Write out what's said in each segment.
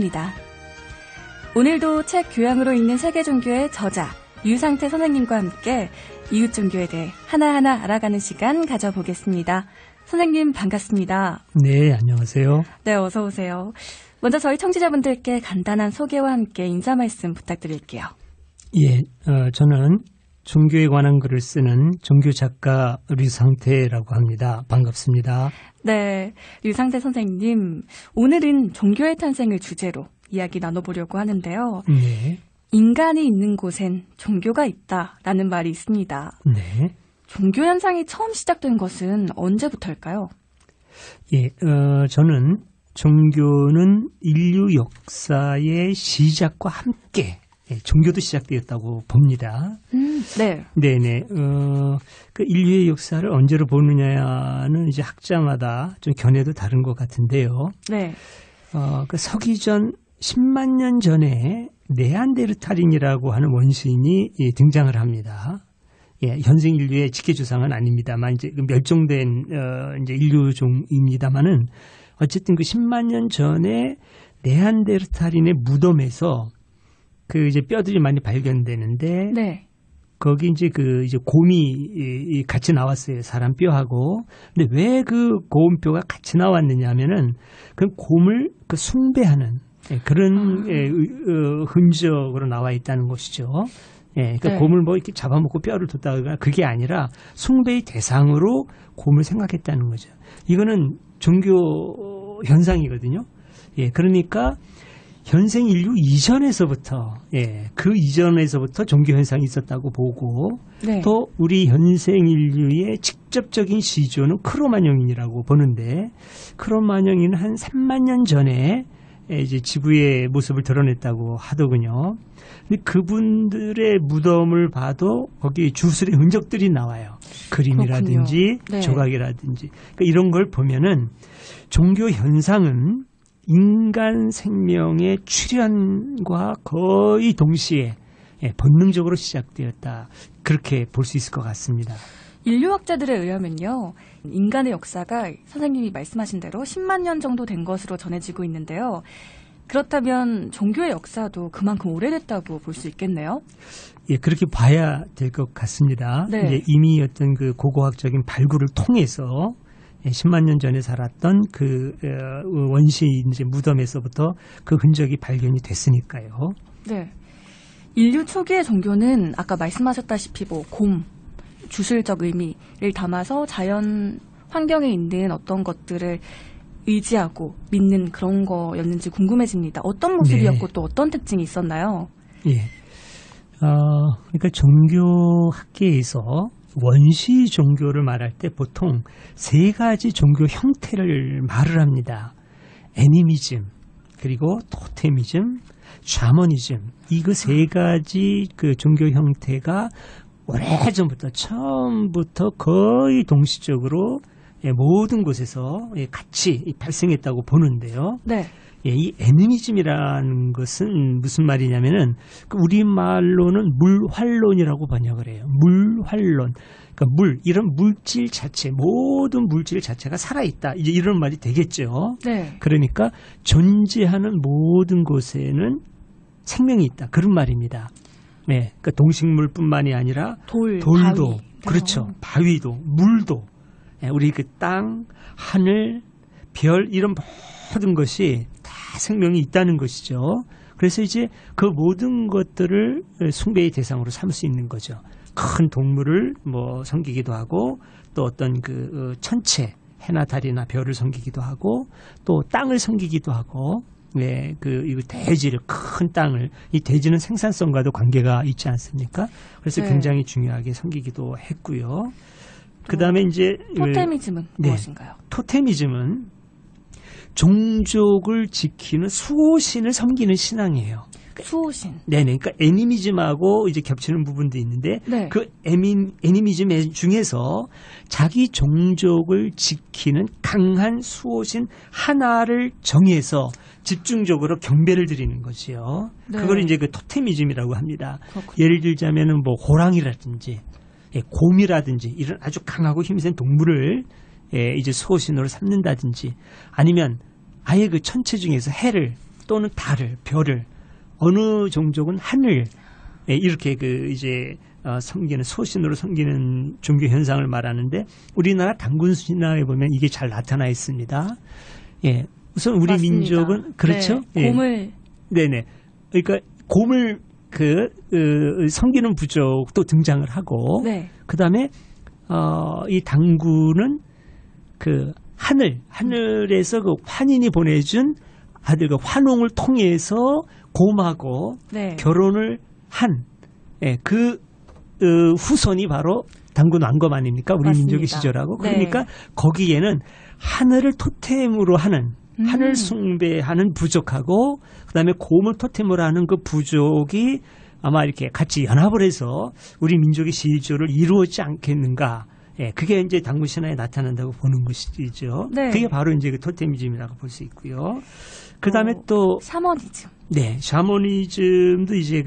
입니다. 오늘도 책 교양으로 읽는 세계 종교의 저자 유상태 선생님과 함께 이웃 종교에 대해 하나하나 알아가는 시간 가져보겠습니다. 선생님 반갑습니다. 네, 안녕하세요. 네, 어서 오세요. 먼저 저희 청취자분들께 간단한 소개와 함께 인사 말씀 부탁드릴게요. 예, 저는 종교에 관한 글을 쓰는 종교 작가 류상태라고 합니다. 반갑습니다. 네, 류상태 선생님, 오늘은 종교의 탄생을 주제로 이야기 나눠보려고 하는데요. 네. 인간이 있는 곳엔 종교가 있다라는 말이 있습니다. 네. 종교 현상이 처음 시작된 것은 언제부터일까요? 예, 저는 종교는 인류 역사의 시작과 함께 종교도 시작되었다고 봅니다. 네. 네네. 그 인류의 역사를 언제로 보느냐는 이제 학자마다 좀 견해도 다른 것 같은데요. 네. 그 서기전 10만 년 전에 네안데르탈인이라고 하는 원시인이 등장을 합니다. 예, 현생 인류의 직계주상은 아닙니다만 이제 멸종된 이제 인류종입니다만은 어쨌든 그 10만 년 전에 네안데르탈인의 무덤에서 그 이제 뼈들이 많이 발견되는데 네. 거기 이제 그 이제 곰이 같이 나왔어요. 사람 뼈하고. 근데 왜 그 곰뼈가 같이 나왔느냐면은 그 곰을 그 숭배하는 그런 흔적으로 나와 있다는 것이죠. 예, 그러니까 네. 곰을 뭐 이렇게 잡아먹고 뼈를 뒀다가 그게 아니라 숭배의 대상으로 곰을 생각했다는 거죠. 이거는 종교 현상이거든요. 예, 그러니까 현생 인류 이전에서부터, 그 이전에서부터 종교 현상이 있었다고 보고, 네. 또 우리 현생 인류의 직접적인 시조는 크로마뇽인이라고 보는데, 크로마뇽인은 한 3만 년 전에 이제 지구의 모습을 드러냈다고 하더군요. 근데 그분들의 무덤을 봐도 거기 주술의 흔적들이 나와요. 그림이라든지 네. 조각이라든지. 그러니까 이런 걸 보면은 종교 현상은 인간 생명의 출현과 거의 동시에 본능적으로 시작되었다. 그렇게 볼 수 있을 것 같습니다. 인류학자들에 의하면요. 인간의 역사가 선생님이 말씀하신 대로 10만 년 정도 된 것으로 전해지고 있는데요. 그렇다면 종교의 역사도 그만큼 오래됐다고 볼 수 있겠네요. 예, 그렇게 봐야 될 것 같습니다. 네. 이제 이미 어떤 그 고고학적인 발굴을 통해서 10만 년 전에 살았던 그 원시인 이제 무덤에서부터 그 흔적이 발견이 됐으니까요. 네. 인류 초기의 종교는 아까 말씀하셨다시피 곰, 주술적 의미를 담아서 자연 환경에 있는 어떤 것들을 의지하고 믿는 그런 거였는지 궁금해집니다. 어떤 모습이었고 또 어떤 특징이 있었나요? 예. 그러니까 종교학계에서 원시 종교를 말할 때 보통 세 가지 종교 형태를 말을 합니다. 애니미즘, 그리고 토테미즘, 샤머니즘. 이 그 세 가지 그 종교 형태가 오래전부터 처음부터 거의 동시적으로 모든 곳에서 같이 발생했다고 보는데요. 네. 이 애니미즘이라는 것은 무슨 말이냐면은 우리말로는 물활론이라고 번역을 해요. 물활론. 그러니까 이런 물질 자체, 모든 물질 자체가 살아있다. 이제 이런 말이 되겠죠. 네. 그러니까 존재하는 모든 곳에는 생명이 있다. 그런 말입니다. 네. 그러니까 동식물뿐만이 아니라 돌도, 바위. 그렇죠. 바위도, 물도. 우리 그 땅, 하늘, 별 이런 모든 것이 다 생명이 있다는 것이죠. 그래서 이제 그 모든 것들을 숭배의 대상으로 삼을 수 있는 거죠. 큰 동물을 뭐 섬기기도 하고 또 어떤 그 천체, 해나 달이나 별을 섬기기도 하고 또 땅을 섬기기도 하고 이거 대지를 큰 땅을 이 대지는 생산성과도 관계가 있지 않습니까? 그래서 네. 굉장히 중요하게 섬기기도 했고요. 그다음에 이제 토테미즘은 무엇인가요? 토테미즘은 종족을 지키는 수호신을 섬기는 신앙이에요. 수호신. 네네. 그러니까 애니미즘하고 이제 겹치는 부분도 있는데 네. 그 애니미즘 중에서 자기 종족을 지키는 강한 수호신 하나를 정해서 집중적으로 경배를 드리는 것이요. 네. 그걸 이제 그 토테미즘이라고 합니다. 그렇군요. 예를 들자면은 뭐 호랑이라든지 곰이라든지 이런 아주 강하고 힘센 동물을 이제 수호신으로 삼는다든지 아니면 아예 그 천체 중에서 해를 또는 달을, 별을, 어느 종족은 하늘, 예, 이렇게 이제 섬기는, 소신으로 섬기는 종교 현상을 말하는데, 우리나라 단군 신화에 보면 이게 잘 나타나 있습니다. 예, 우선 우리 맞습니다. 민족은 그렇죠. 네, 예. 곰을 네네. 그러니까 곰을 섬기는 부족도 등장을 하고, 네. 그다음에 이 당군은 하늘에서 환인이 보내준 아들 환웅을 통해서 곰하고 네. 결혼을 한, 예, 후손이 바로 당군 왕검 아닙니까? 우리 맞습니다. 민족의 시절하고. 네. 그러니까 거기에는 하늘을 토템으로 하는, 하늘 숭배하는 부족하고, 그다음에 곰을 토템으로 하는 그 부족이 아마 이렇게 같이 연합을 해서 우리 민족의 시조를 이루었지 않겠는가. 예, 그게 이제 당군 신화에 나타난다고 보는 것이죠. 네. 그게 바로 이제 토테미즘이라고 볼 수 있고요. 그다음에 또 샤머니즘. 네, 샤머니즘도 이제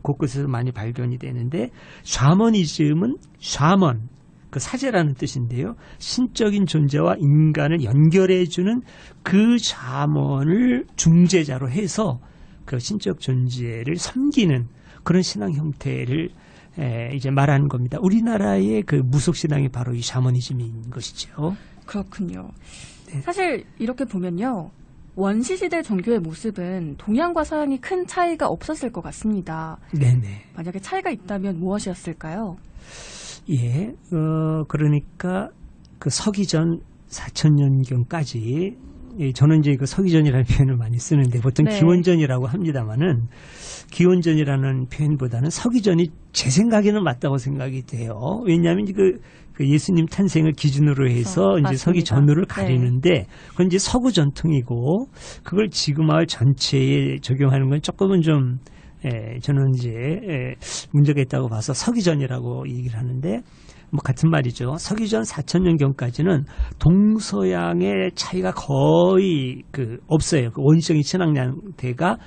곳곳에서 많이 발견이 되는데, 샤머니즘은 샤먼, 사제라는 뜻인데요. 신적인 존재와 인간을 연결해주는 그 샤먼을 중재자로 해서 그 신적 존재를 섬기는 그런 신앙 형태를 이제 말하는 겁니다. 우리나라의 무속 신앙이 바로 이 샤머니즘인 것이죠. 그렇군요. 네. 사실 이렇게 보면요. 원시시대 종교의 모습은 동양과 서양이 큰 차이가 없었을 것 같습니다. 네네. 만약에 차이가 있다면 무엇이었을까요? 예, 그러니까 서기전 4000년경까지, 예, 저는 이제 서기전이라는 표현을 많이 쓰는데 보통 네. 기원전이라고 합니다만은, 기원전이라는 표현보다는 서기전이 제 생각에는 맞다고 생각이 돼요. 왜냐하면 예수님 탄생을 기준으로 해서 이제 맞습니다. 서기전후를 가리는데, 그건 이제 서구 전통이고, 그걸 지구마을 전체에 적용하는 건 조금은 좀, 저는 이제 문제가 있다고 봐서 서기전이라고 얘기를 하는데, 같은 말이죠. 서기전 4000년경까지는 동서양의 차이가 거의 없어요. 원시적인 신앙 양태가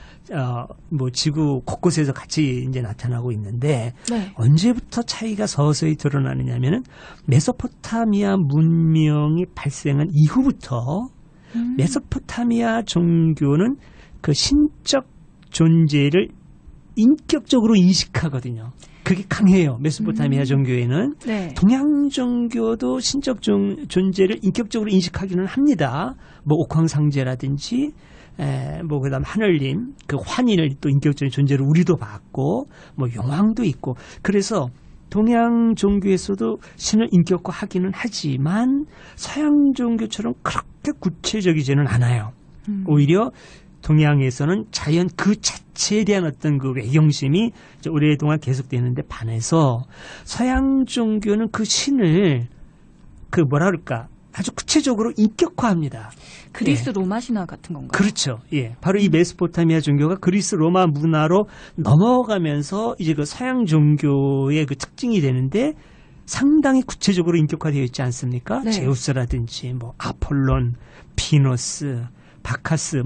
지구 곳곳에서 같이 이제 나타나고 있는데, 네. 언제부터 차이가 서서히 드러나느냐면은 메소포타미아 문명이 발생한 이후부터 메소포타미아 종교는 신적 존재를 인격적으로 인식하거든요. 그게 강해요. 메소포타미아 종교에는. 네. 동양 종교도 신적 존재를 인격적으로 인식하기는 합니다. 옥황상제라든지, 그다음 하늘님, 환인을 또 인격적인 존재로 우리도 봤고, 용왕도 있고. 그래서 동양 종교에서도 신을 인격화하기는 하지만 서양 종교처럼 그렇게 구체적이지는 않아요. 오히려 동양에서는 자연 그 자체에 대한 어떤 외경심이 오랫동안 계속되는데 반해서, 서양 종교는 신을 아주 구체적으로 인격화합니다. 그리스 예. 로마 신화 같은 건가요? 그렇죠. 예. 바로 이 메소포타미아 종교가 그리스 로마 문화로 넘어가면서 이제 서양 종교의 특징이 되는데, 상당히 구체적으로 인격화되어 있지 않습니까? 네. 제우스라든지 아폴론, 비너스, 바카스,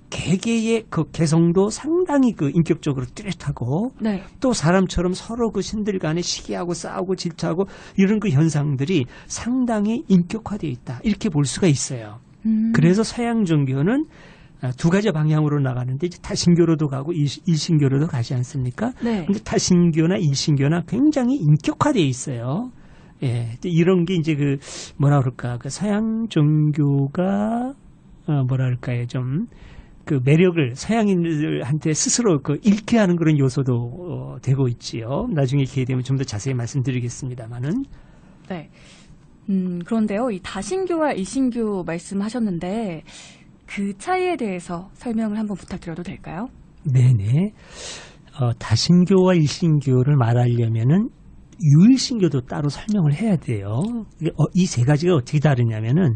개개의 개성도 상당히 인격적으로 뚜렷하고, 네. 또 사람처럼 서로 신들 간에 시기하고 싸우고 질투하고 이런 현상들이 상당히 인격화되어 있다. 이렇게 볼 수가 있어요. 그래서 서양 종교는 두 가지 방향으로 나가는데, 이제 타신교로도 가고 일신교로도 가지 않습니까? 네. 근데 타신교나 일신교나 굉장히 인격화되어 있어요. 예. 이런 게 이제 서양 종교가 좀 매력을 서양인들한테 스스로 잃게 하는 그런 요소도 되고 있지요. 나중에 기회 되면 좀 더 자세히 말씀드리겠습니다만은. 네. 그런데요, 이 다신교와 일신교 말씀하셨는데 그 차이에 대해서 설명을 한번 부탁드려도 될까요? 네네. 다신교와 일신교를 말하려면은 유일신교도 따로 설명을 해야 돼요. 이 세 가지가 어떻게 다르냐면은,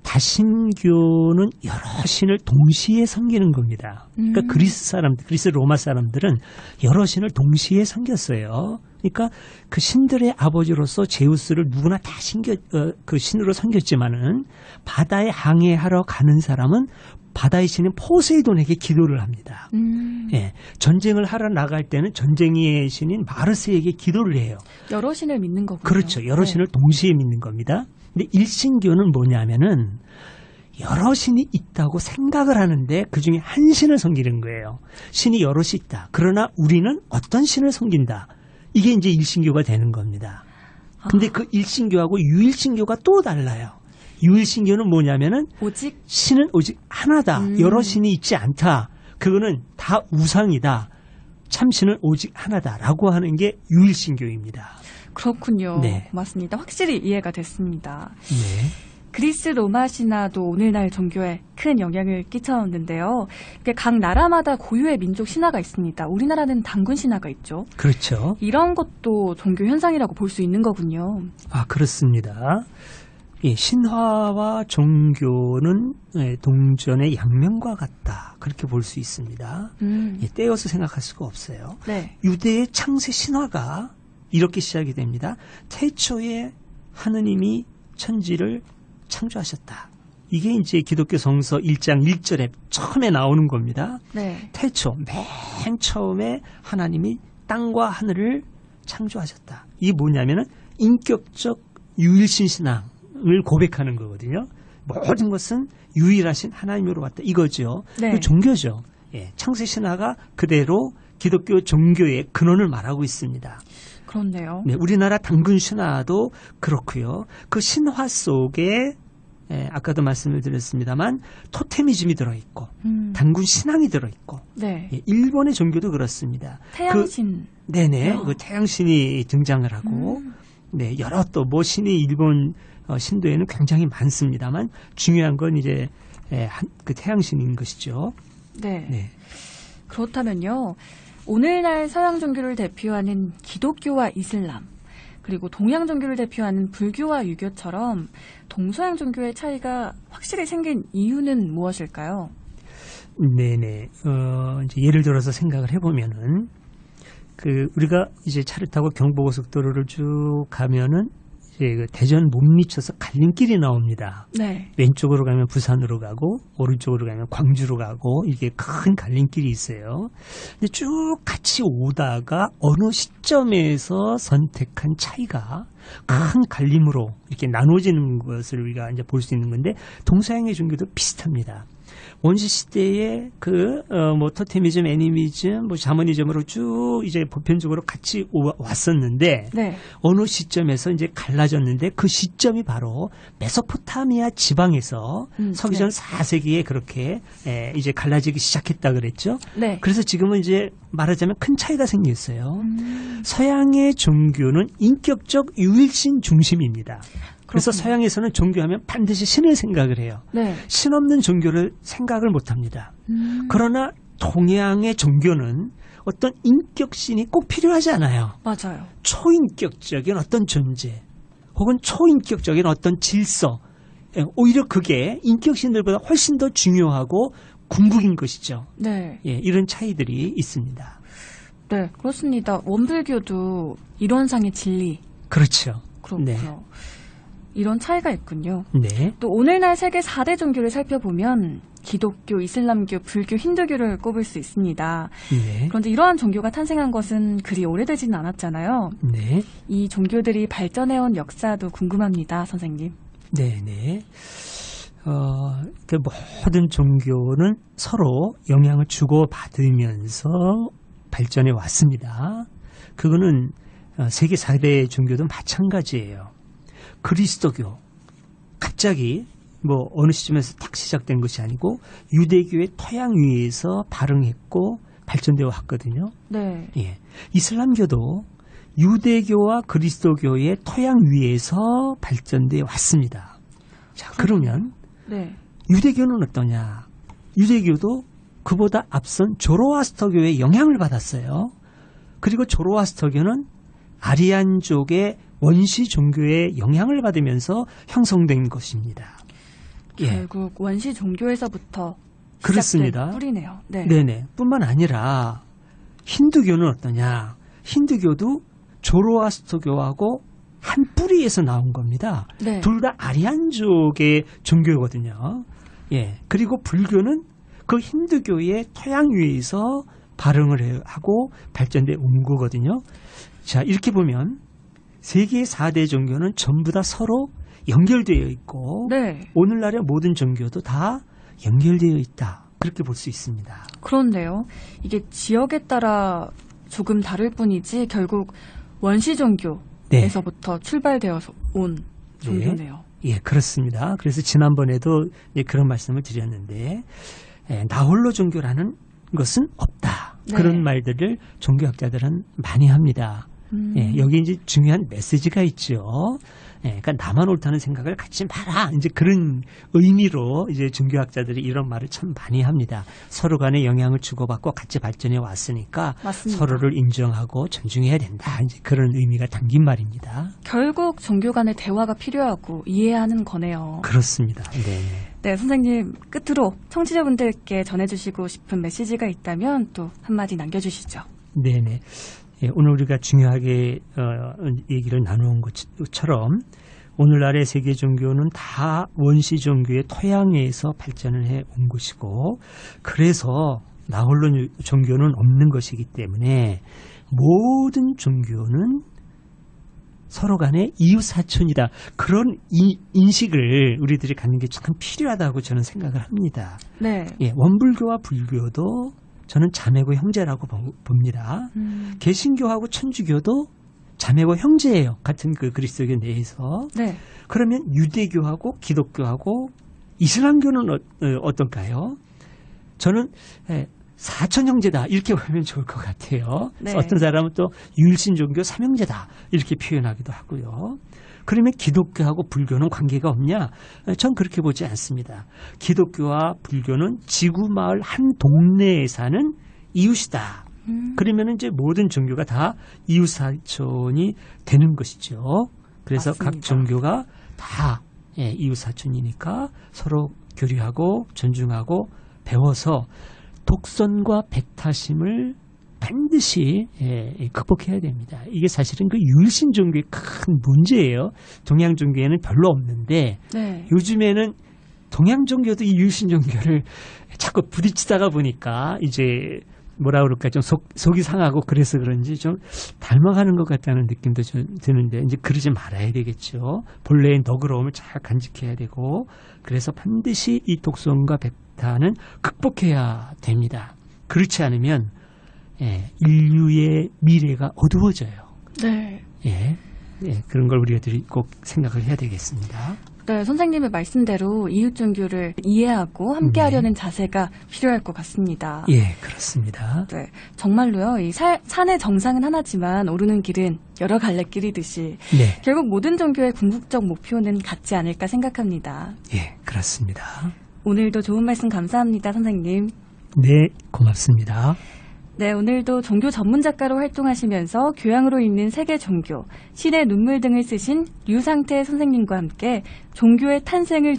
다신교는 여러 신을 동시에 섬기는 겁니다. 그러니까 그리스 로마 사람들은 여러 신을 동시에 섬겼어요. 그러니까 신들의 아버지로서 제우스를 누구나 다 신으로 섬겼지만은, 바다에 항해하러 가는 사람은 바다의 신인 포세이돈에게 기도를 합니다. 예, 전쟁을 하러 나갈 때는 전쟁의 신인 마르스에게 기도를 해요. 여러 신을 믿는 거군요. 그렇죠. 여러 신을 동시에 믿는 겁니다. 근데 일신교는 뭐냐면은, 여러 신이 있다고 생각을 하는데 그중에 한 신을 섬기는 거예요. 신이 여럿이 있다. 그러나 우리는 어떤 신을 섬긴다. 이게 이제 일신교가 되는 겁니다. 근데 그 일신교하고 유일신교가 또 달라요. 유일신교는 뭐냐면은 오직 신은 오직 하나다. 여러 신이 있지 않다. 그거는 다 우상이다. 참신은 오직 하나다라고 하는 게 유일신교입니다. 그렇군요. 네. 고맙습니다. 확실히 이해가 됐습니다. 네. 그리스 로마 신화도 오늘날 종교에 큰 영향을 끼쳤는데요. 각 나라마다 고유의 민족 신화가 있습니다. 우리나라는 단군 신화가 있죠. 그렇죠. 이런 것도 종교 현상이라고 볼 수 있는 거군요. 아, 그렇습니다. 예, 신화와 종교는 동전의 양면과 같다. 그렇게 볼 수 있습니다. 예, 떼어서 생각할 수가 없어요. 네. 유대의 창세 신화가 이렇게 시작이 됩니다. 태초에 하느님이 천지를 창조하셨다. 이게 이제 기독교 성서 1장 1절에 처음에 나오는 겁니다. 네. 태초, 맨 처음에 하나님이 땅과 하늘을 창조하셨다. 이게 뭐냐면은 인격적 유일신 신앙을 고백하는 거거든요. 모든 것은 유일하신 하나님으로 왔다. 이거죠. 네. 그 종교죠. 예, 창세 신화가 그대로 기독교 종교의 근원을 말하고 있습니다. 그렇네요. 네, 우리나라 단군 신화도 그렇고요. 그 신화 속에 아까도 말씀을 드렸습니다만 토테미즘이 들어있고 단군 신앙이 들어있고 네. 예, 일본의 종교도 그렇습니다. 태양신. 네네. 그 태양신이 등장을 하고 네, 여러 또 뭐 신이 일본 신도에는 굉장히 많습니다만 중요한 건 이제 그 태양신인 것이죠. 네. 네. 그렇다면요. 오늘날 서양 종교를 대표하는 기독교와 이슬람, 그리고 동양 종교를 대표하는 불교와 유교처럼 동서양 종교의 차이가 확실히 생긴 이유는 무엇일까요? 네네. 이제 예를 들어서 생각을 해보면은, 우리가 이제 차를 타고 경부고속도로를 쭉 가면은, 이제 그 대전 못 미쳐서 갈림길이 나옵니다. 네. 왼쪽으로 가면 부산으로 가고, 오른쪽으로 가면 광주로 가고, 이게 큰 갈림길이 있어요. 근데 쭉 같이 오다가 어느 시점에서 선택한 차이가 큰 갈림으로 이렇게 나눠지는 것을 우리가 이제 볼 수 있는 건데, 동서양의 종교도 비슷합니다. 원시 시대에 토테미즘, 애니미즘, 샤머니즘으로 쭉 이제 보편적으로 같이 왔었는데 네. 어느 시점에서 이제 갈라졌는데 그 시점이 바로 메소포타미아 지방에서 서기전 네. 4세기에 그렇게 이제 갈라지기 시작했다 그랬죠. 네. 그래서 지금은 이제 말하자면 큰 차이가 생겼어요. 서양의 종교는 인격적 유일신 중심입니다. 그래서 그렇군요. 서양에서는 종교하면 반드시 신을 생각을 해요. 네. 신 없는 종교를 생각을 못합니다. 그러나 동양의 종교는 어떤 인격신이 꼭 필요하지 않아요. 맞아요. 초인격적인 어떤 존재 혹은 초인격적인 어떤 질서, 오히려 그게 인격신들보다 훨씬 더 중요하고 궁극인 것이죠. 네. 예, 이런 차이들이 있습니다. 네, 그렇습니다. 원불교도 이론상의 진리. 그렇죠. 그렇고요. 네. 이런 차이가 있군요. 네. 또 오늘날 세계 4대 종교를 살펴보면 기독교, 이슬람교, 불교, 힌두교를 꼽을 수 있습니다. 네. 그런데 이러한 종교가 탄생한 것은 그리 오래되지는 않았잖아요. 네. 이 종교들이 발전해온 역사도 궁금합니다, 선생님. 네네. 모든 종교는 서로 영향을 주고받으면서 발전해 왔습니다. 그거는 세계 4대 종교도 마찬가지예요. 그리스도교, 갑자기 어느 시점에서 딱 시작된 것이 아니고 유대교의 토양 위에서 발흥했고 발전되어 왔거든요. 네. 예. 이슬람교도 유대교와 그리스도교의 토양 위에서 발전되어 왔습니다. 자, 그러면 네. 유대교는 어떠냐? 유대교도 그보다 앞선 조로아스터교의 영향을 받았어요. 그리고 조로아스터교는 아리안족의 원시 종교의 영향을 받으면서 형성된 것입니다. 결국 원시 종교에서부터 그렇습니다. 시작된 뿌리네요. 네. 네네. 뿐만 아니라 힌두교는 어떠냐? 힌두교도 조로아스터교하고 한 뿌리에서 나온 겁니다. 네. 둘 다 아리안족의 종교거든요. 예. 그리고 불교는 그 힌두교의 토양 위에서 발흥을 하고 발전돼 온 거거든요. 자, 이렇게 보면 세계 4대 종교는 전부 다 서로 연결되어 있고 네. 오늘날의 모든 종교도 다 연결되어 있다. 그렇게 볼 수 있습니다. 그런데요. 이게 지역에 따라 조금 다를 뿐이지 결국 원시 종교에서부터 출발되어서 온 종교네요. 예, 그렇습니다. 그래서 지난번에도 그런 말씀을 드렸는데 나홀로 종교라는 것은 없다. 네. 그런 말들을 종교학자들은 많이 합니다. 여기 이제 중요한 메시지가 있죠. 그러니까 나만 옳다는 생각을 갖지 마라. 이제 그런 의미로 이제 종교학자들이 이런 말을 참 많이 합니다. 서로 간에 영향을 주고받고 같이 발전해 왔으니까 맞습니다. 서로를 인정하고 존중해야 된다. 이제 그런 의미가 담긴 말입니다. 결국 종교 간의 대화가 필요하고 이해하는 거네요. 그렇습니다. 네. 네, 선생님 끝으로 청취자분들께 전해주시고 싶은 메시지가 있다면 또 한마디 남겨주시죠. 네네. 예, 오늘 우리가 중요하게 얘기를 나누은 것처럼 오늘날의 세계 종교는 다 원시 종교의 토양에서 발전을 해온 것이고 그래서 나홀로 종교는 없는 것이기 때문에 모든 종교는 서로 간에 이웃사촌이다. 그런 인식을 우리들이 갖는 게 참 필요하다고 저는 생각을 합니다. 네. 예, 원불교와 불교도 저는 자매고 형제라고 봅니다. 개신교하고 천주교도 자매고 형제예요. 같은 그 그리스도교 내에서. 네. 그러면 유대교하고 기독교하고 이슬람교는 어떨까요? 저는 사천 형제다 이렇게 보면 좋을 것 같아요. 네. 어떤 사람은 또 유일신종교 삼형제다 이렇게 표현하기도 하고요. 그러면 기독교하고 불교는 관계가 없냐? 전 그렇게 보지 않습니다. 기독교와 불교는 지구 마을 한 동네에 사는 이웃이다. 그러면 이제 모든 종교가 다 이웃 사촌이 되는 것이죠. 그래서 맞습니다. 각 종교가 다 이웃 사촌이니까 서로 교류하고 존중하고 배워서 독선과 배타심을 반드시 극복해야 됩니다. 이게 사실은 그 유일신 종교의 큰 문제예요. 동양 종교에는 별로 없는데 네. 요즘에는 동양 종교도 이 유일신 종교를 자꾸 부딪히다가 보니까 이제 뭐라 그럴까 좀 속이 상하고 그래서 그런지 좀 닮아가는 것 같다는 느낌도 좀 드는데 이제 그러지 말아야 되겠죠. 본래의 너그러움을 잘 간직해야 되고 그래서 반드시 이 독선과 배타는 극복해야 됩니다. 그렇지 않으면 인류의 미래가 어두워져요. 네. 그런 걸 우리들이 꼭 생각을 해야 되겠습니다. 네, 선생님의 말씀대로 이웃 종교를 이해하고 함께하려는 자세가 필요할 것 같습니다. 예, 그렇습니다. 네, 정말로요. 이 산의 정상은 하나지만 오르는 길은 여러 갈래길이듯이 네, 결국 모든 종교의 궁극적 목표는 같지 않을까 생각합니다. 예, 그렇습니다. 오늘도 좋은 말씀 감사합니다, 선생님. 네, 고맙습니다. 네, 오늘도 종교 전문 작가로 활동하시면서 교양으로 읽는 세계 종교, 신의 눈물 등을 쓰신 류상태 선생님과 함께 종교의 탄생을